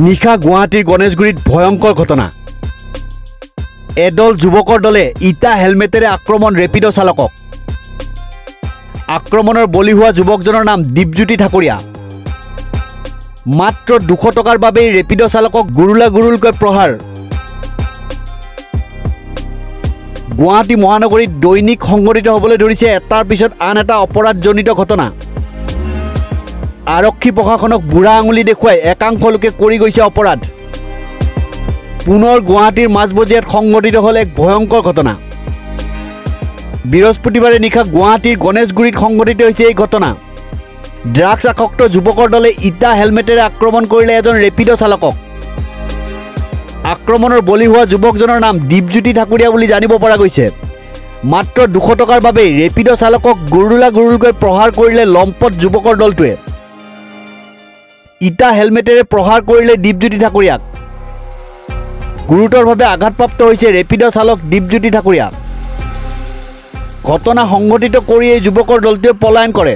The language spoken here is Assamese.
নিশা গুৱাহাটীৰ গণেশগুৰিত ভয়ংকৰ ঘটনা। এদল যুৱকৰ দলে ইটা হেলমেটেৰে আক্ৰমণ ৰেপিড' চালকক। আক্ৰমণৰ বলি হোৱা যুৱকজনৰ নাম দীপজ্যোতি ঠাকুৰীয়া। মাত্ৰ 200 টকাৰ বাবেই ৰেপিড' চালকক গুৰুলকৈ প্ৰহাৰ। গুৱাহাটী মহানগৰীত দৈনিক সংঘটিত হ'বলৈ ধৰিছে এটাৰ পিছত আন এটা অপৰাধজনিত ঘটনা। আৰক্ষী প্ৰশাসনক বুঢ়া আঙুলি দেখুৱাই একাংশ লোকে কৰি গৈছে অপৰাধ। পুনৰ গুৱাহাটীৰ মাজমজিয়াত সংঘটিত হ'ল এক ভয়ংকৰ ঘটনা। বৃহস্পতিবাৰে নিশা গুৱাহাটীৰ গণেশগুৰিত সংঘটিত হৈছে এই ঘটনা। ড্ৰাগছ আসক্ত যুৱকৰ দলে ইটা হেলমেটেৰে আক্ৰমণ কৰিলে এজন ৰেপিড' চালকক। আক্ৰমণৰ বলি হোৱা যুৱকজনৰ নাম দীপজ্যোতি ঠাকুৰীয়া বুলি জানিব পৰা গৈছে। মাত্ৰ 200 টকাৰ বাবেই ৰেপিড' চালকক গুৰুলকৈ প্ৰহাৰ কৰিলে লম্পট যুৱকৰ দলটোৱে। ইটা হেলমেটেৰে প্ৰহাৰ কৰিলে দীপজ্যোতি ঠাকুৰীয়াক। গুৰুতৰভাৱে আঘাতপ্ৰাপ্ত হৈছে ৰেপিড' চালক দীপজ্যোতি ঠাকুৰীয়া। ঘটনা সংঘটিত কৰি এই যুৱকৰ দলটোৱে পলায়ন কৰে।